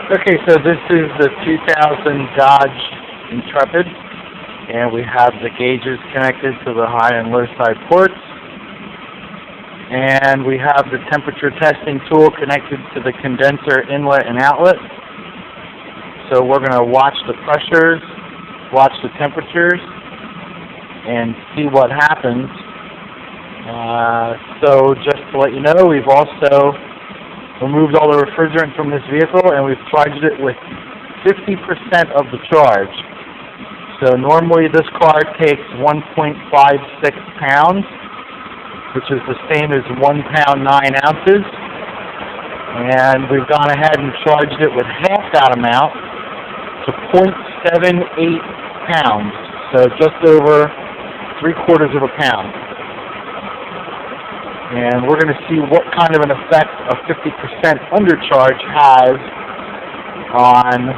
Okay, so this is the 2000 Dodge Intrepid, and we have the gauges connected to the high and low side ports, and we have the temperature testing tool connected to the condenser inlet and outlet. So we're going to watch the pressures, watch the temperatures, and see what happens. So just to let you know, we've also removed all the refrigerant from this vehicle, and we've charged it with 50% of the charge. So normally this car takes 1.56 pounds, which is the same as 1 pound 9 ounces. And we've gone ahead and charged it with half that amount to 0.78 pounds. So just over 3/4 of a pound. And we're going to see what kind of an effect a 50% undercharge has on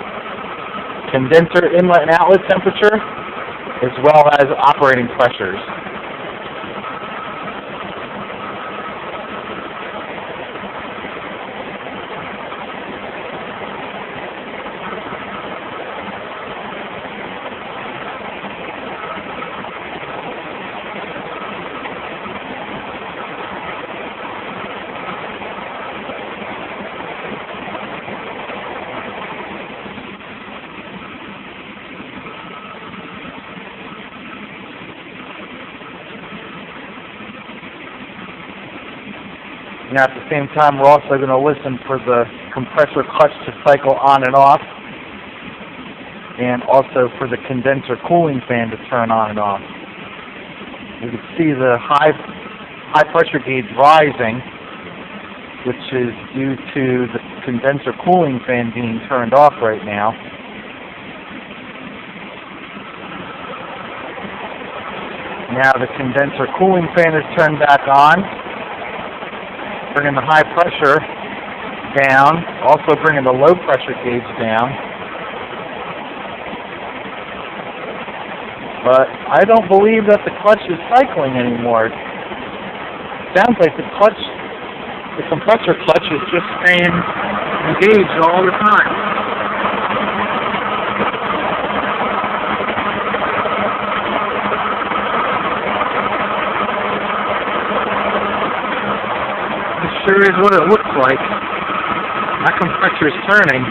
condenser inlet and outlet temperature, as well as operating pressures. Now at the same time, we're also going to listen for the compressor clutch to cycle on and off, and also for the condenser cooling fan to turn on and off. You can see the high pressure gauge rising, which is due to the condenser cooling fan being turned off right now. Now the condenser cooling fan is turned back on, bringing the high pressure down, also bringing the low pressure gauge down. But I don't believe that the clutch is cycling anymore. It sounds like the compressor clutch is just staying engaged all the time. Sure is what it looks like. That compressor is turning.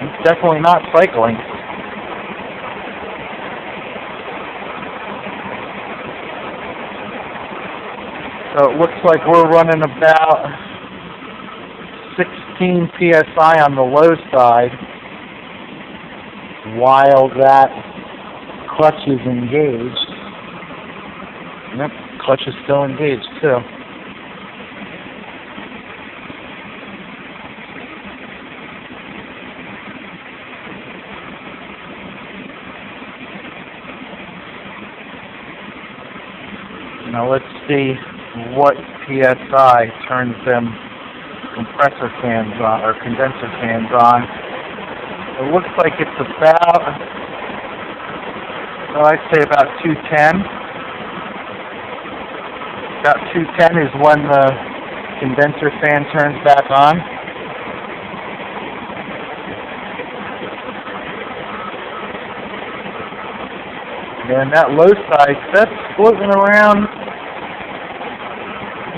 It's definitely not cycling. So it looks like we're running about 16 psi on the low side while that clutch is engaged. Yep, clutch is still engaged too. Now let's see what PSI turns them compressor fans on, or condenser fans on. It looks like it's about, well, I'd say about 210. About 210 is when the condenser fan turns back on. And that low side, that's floating around,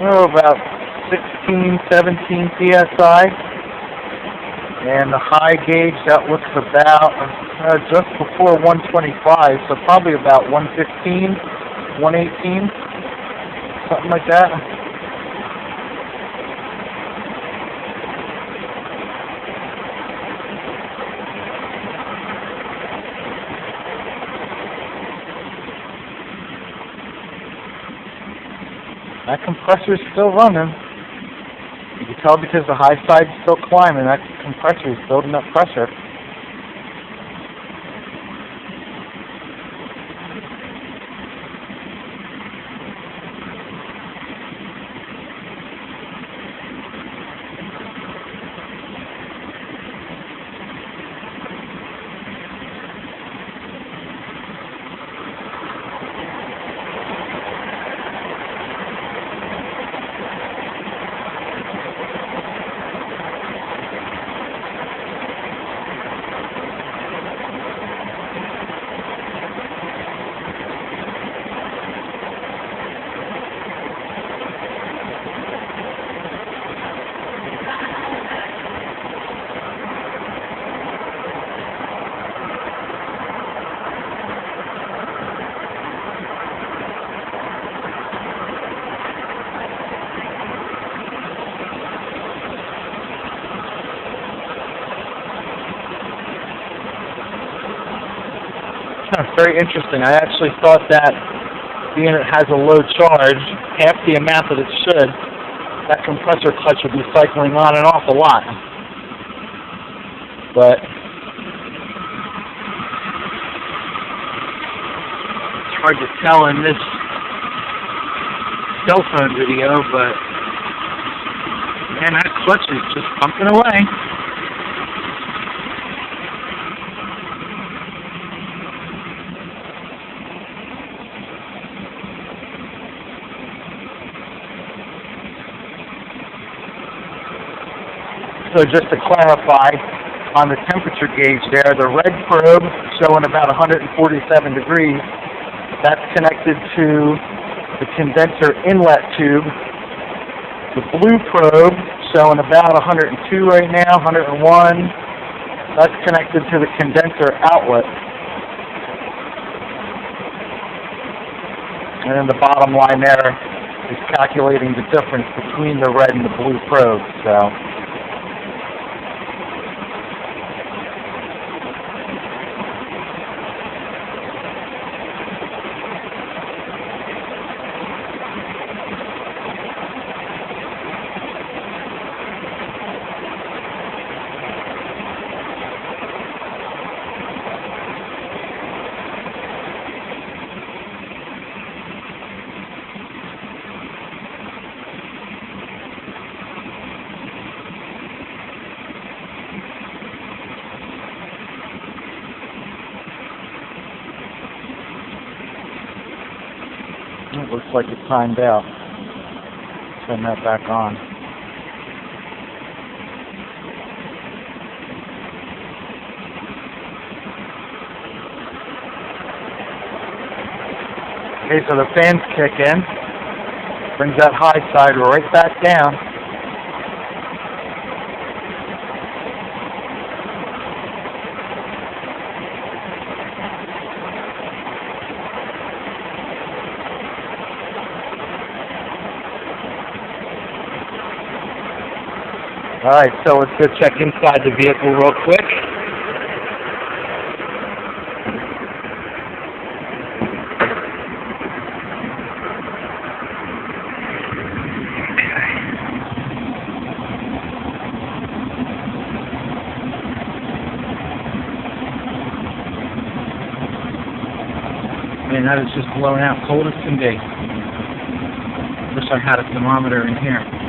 about 16, 17 psi. And the high gauge, that looks about just before 125, so probably about 115, 118, something like that. That compressor is still running. You can tell because the high side is still climbing. That compressor is building up pressure. Very interesting. I actually thought that being it has a low charge, half the amount that it should, that compressor clutch would be cycling on and off a lot. But it's hard to tell in this cell phone video, but man, that clutch is just pumping away. So just to clarify, on the temperature gauge there, the red probe showing about 147 degrees, that's connected to the condenser inlet tube. The blue probe showing about 102 right now, 101, that's connected to the condenser outlet. And then the bottom line there is calculating the difference between the red and the blue probe. So it looks like it timed out. Turn that back on. Okay, so the fans kick in, brings that high side right back down. Alright, so let's go check inside the vehicle real quick. Man, that is just blowing out cold as can be. Wish I had a thermometer in here.